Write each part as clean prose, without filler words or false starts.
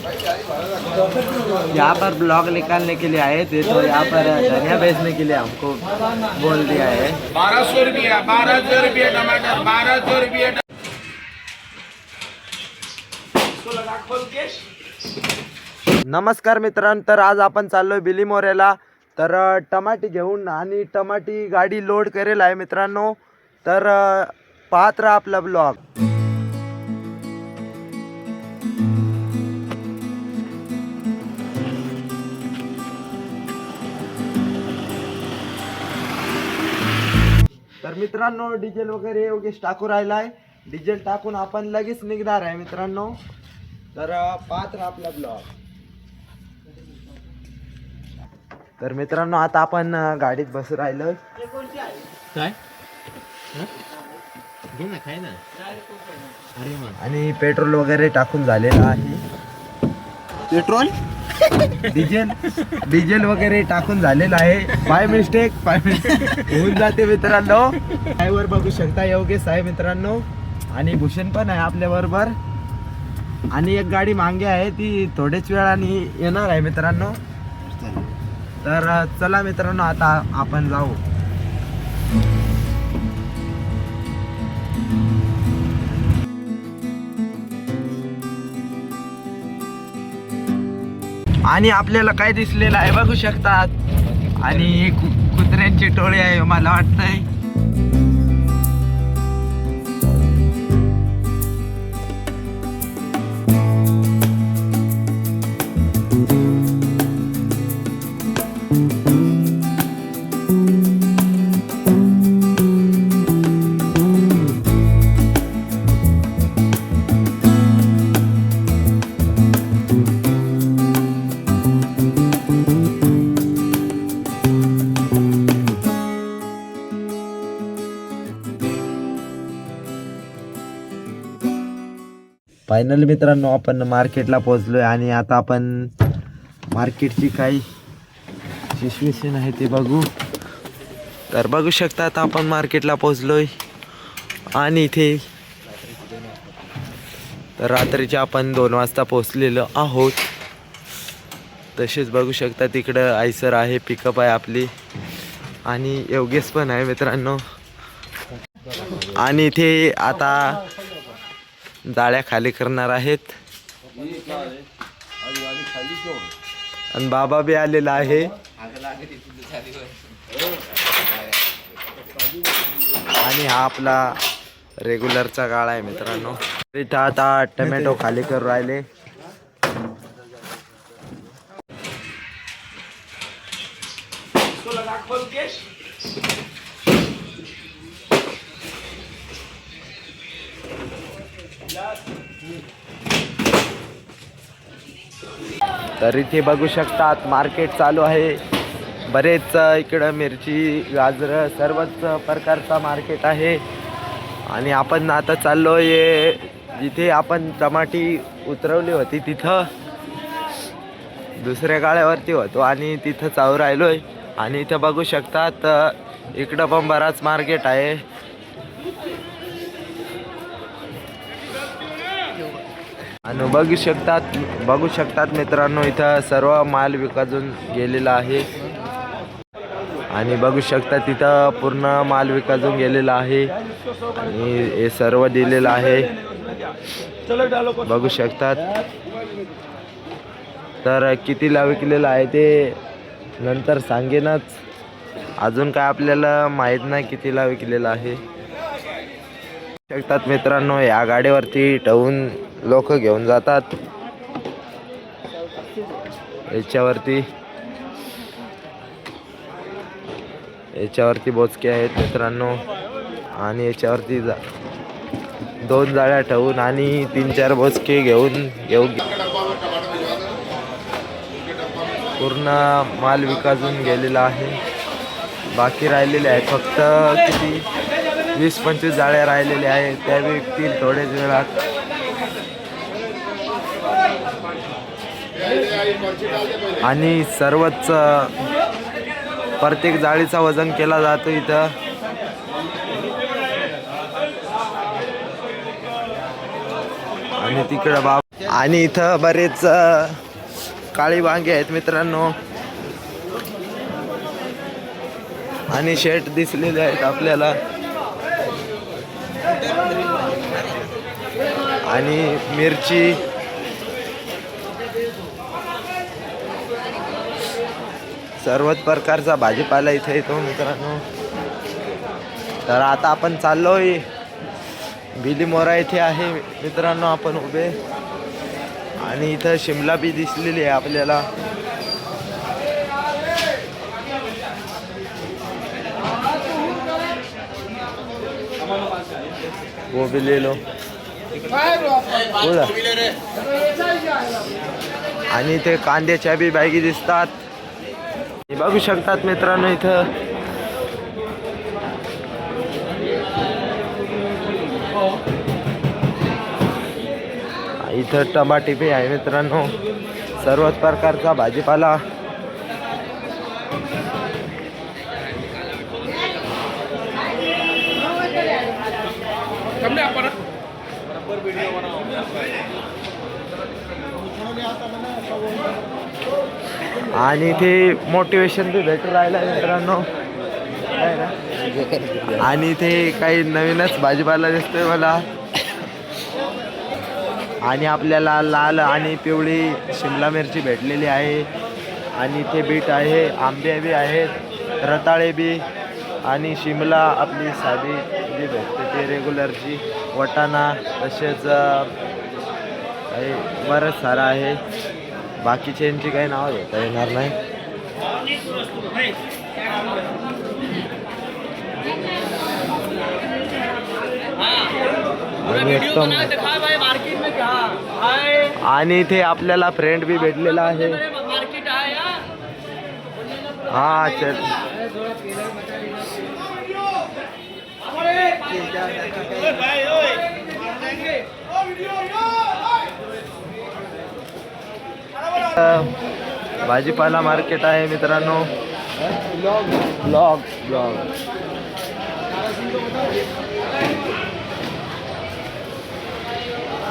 यहाँ पर ब्लॉग निकालने के लिए आए थे, तो यहाँ पर धनिया बेचने के लिए हमको बोल दिया है। 1200 रुपया, 1200 रुपया टमाटर, 1200 रुपया। नमस्कार मित्रांनो, तर आज आपण चाललोय बिलीमोऱ्याला. तर टमाटी घेऊन आणि टमाटी गाडी लोड करेल आहे मित्रांनो. तर पाहत राहा आपला ब्लॉग. तर मित्रांनो डिझेल वगैरे योगेश टाकू राहिला आहे. डिझेल टाकून आपण लगेच निघणार आहे मित्रांनो. तर पाहत राहा आपला ब्लॉग. तर मित्रांनो आता आपण गाडीत बसू राहिलोय. काय घे ना, खाय ना. अरे वा. आणि पेट्रोल वगैरे टाकून झालेलं आहे. पेट्रोल डिझेल वगैरे टाकून झालेलं आहे. बाय मिस्टेक होऊन जाते मित्रांनो. ड्रायव्हर बघू शकता योगेश आहे मित्रांनो, आणि भूषण पण आहे आपल्या बरोबर. आणि एक गाडी मागे आहे, ती थोड्याच वेळाने येणार आहे मित्रांनो. तर चला मित्रांनो आता आपण जाऊ. आणि आपल्याला काय दिसलेलं आहे बघू शकतात. आणि कुत्र्यांची टोळी आहे मला वाटतंय. फायनली मित्रांनो आपण मार्केटला पोहोचलोय. आणि आता आपण मार्केटची काही सिच्युएशन आहे ते बघू. तर बघू शकता आता आपण मार्केटला पोहोचलोय. आणि इथे तर रात्रीचे आपण 2 वाजता पोहोचलेलो आहोत. तसेच बघू शकता तिकडं आयसर आहे, पिकअप आहे आपली, आणि योगेश पण आहे मित्रांनो. आणि इथे आता जाळ्या खाली करणार आहेत. आणि बाबा बी आलेला आहे. आणि हा आपला रेग्युलरचा गाळा आहे मित्रांनो. इथं आता टमॅटो खाली करून राहिले. तर इथे बघू शकतात मार्केट चालू आहे. बरेच इकडं मिरची, गाजरं, सर्वच प्रकारचा मार्केट आहे. आणि आपण आता चाललोय जिथे आपण टमाटी उतरवली होती तिथं, दुसऱ्या गाड्यावरती होतो आणि तिथं चालू राहिलोय. आणि इथं बघू शकतात इकडं पण बराच मार्केट आहे. आणि बघू शकतात मित्रांनो इथं सर्व माल विकाजून गेलेला आहे. आणि बघू शकता तिथं पूर्ण माल विकाजून गेलेला आहे. आणि हे सर्व दिलेलं आहे बघू शकतात. तर कितीला विकलेलं आहे ते नंतर सांगेनच. अजून काय आपल्याला माहीत नाही कितीला विकलेलं आहे. शकतात मित्रांनो या गाडीवरती ठेवून लोक घेऊन जातात. याच्यावरती बोचके आहेत मित्रांनो. आणि याच्यावरती 2 जाळ्या ठेवून आणि 3-4 बोचके घेऊन पूर्ण माल विकाजून गेलेला आहे. बाकी राहिलेले आहेत फक्त किती 20-25 जाळ्या राहिलेल्या आहेत. त्या विकतील थोड्याच वेळात. आणि सर्वच प्रत्येक जाळीचा वजन केला जातो इथं. आणि तिकडं आणि इथं बरेच काळी वांगे आहेत मित्रांनो, आणि शेट दिसलेले आहेत आपल्याला, आणि मिरची, सर्वच प्रकारचा भाजीपाला इथे येतो मित्रांनो. तर आता आपण चाललोय बिलीमोरा इथे आहे मित्रांनो आपण उभे, आणि इथं शिमला बी दिसलेली आहे आपल्याला. वो भी ले लो. बोला. आणि इथे कांद्याच्या बी बॅगी दिसतात, हे बघू शकतात मित्रांनो. इथं इथं टमाटे बी आहे मित्रांनो, सर्वच प्रकारचा भाजीपाला. आणि इथे मोटिवेशन बी भेटून राहिलं आहे मित्रांनो. आणि इथे काही नवीनच भाजीपाला दिसतोय मला, आणि आपल्याला लाल आणि पिवळी शिमला मिरची भेटलेली आहे, आणि इथे बीट आहे, आंबे बी आहेत, रताळे बी, आणि शिमला आपली साधी जी भेटते ती रेग्युलरची, वटाणा, तसेच काही बरंच सारं आहे. बाकीच्यांची काही नाव घेता येणार नाही. आणि इथे आपल्याला फ्रेंड बी भेटलेला आहे. हा चल. भाजीपाला मार्केट आहे मित्रांनो. ब्लॉग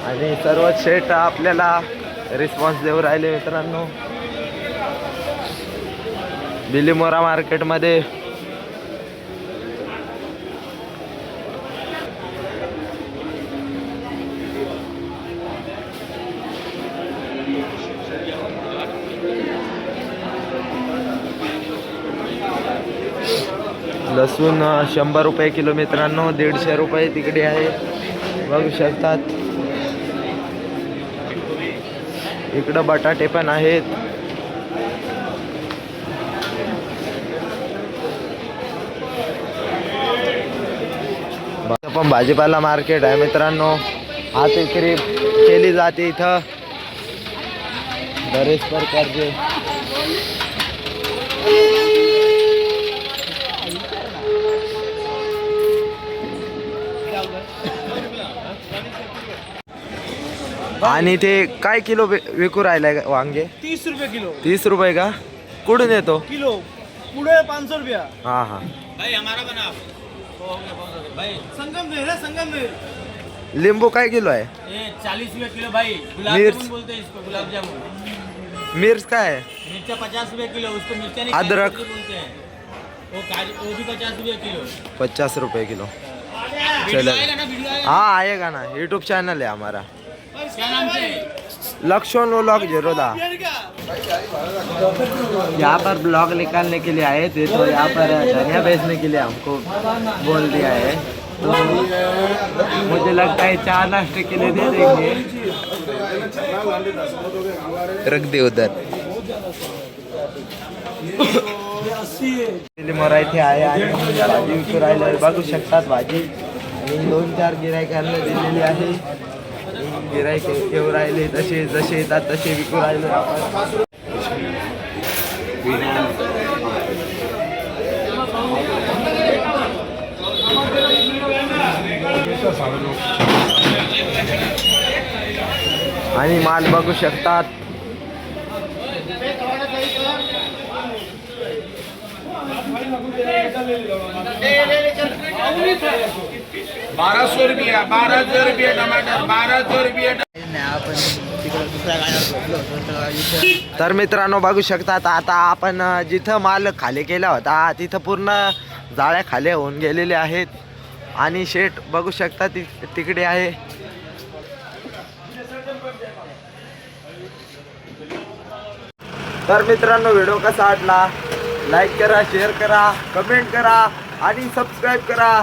आणि सर्व शेट आपल्याला रिस्पॉन्स देऊ राहिले मित्रांनो. बिलीमोरा मार्केटमध्ये लसूण 100 रुपये किलो मित्रांनो, 150 रुपये तिकडे आहे, बघू शकतात. इकडं बटाटे पण आहेत. पण भाजीपाला मार्केट आहे मित्रांनो. हात विक्री केली जाते इथं बरेच प्रकारचे. आणि ते काय किलो विकू राहिलाय वांगे? 30 रुपये किलो. 30 रुपये का? कुठून येतो किलो पुढे 500 रुपया. हा हा. भाई हमारा बना भाई संगमनेर है, संगमनेर. लिंबू काय किलो आहे? ये 40 रुपये किलो भाई. गुलाब मिर्च जामुन बोलते हैं इसको, गुलाब जामुन. मिर्च काय है? मिर्चा 50 रुपये किलो, उसको मिर्चा नहीं अदरक बोलते हैं. वो भी 50 रुपये किलो. 50 रुपये किलो. वीडियो आएगा ना, वीडियो आएगा. हाँ आएगा ना, यूट्यूब चैनल है हमारा, क्या नाम से? लक्ष्मण व्लॉग 010. यहाँ पर ब्लॉग निकालने के लिए आए थे, तो यहाँ पर धनिया बेचने के लिए हमको बोल दिया है, तो मुझे लगता है 4 नाश्ते के लिए दे देंगे. रख दे उधर. मोरा इथे आहे आणि भाजी विकू राहिले, बघू शकतात भाजी. आणि 2-4 गिरायकांना दिलेली आहे. गिरायक घेऊ राहिले, तसे जसे येतात तसे विकू राहिले आपण. आणि माल बघू शकतात. ₹1200 1200 टमाटर, ₹1200. आपण दुसऱ्या गाड्यावर बसलो होतो तर इथं तर मित्रांनो बघू शकता आता आपण जिथं माल खाली केला होता तिथं पूर्ण जाळ्या खाली होऊन गेलेल्या आहेत आणि शेट बघू शकता तिकडे आहे. तर मित्रांनो व्हिडिओ कसा वाटला लाईक करा, शेअर करा, कमेंट करा आणि सबस्क्राईब करा.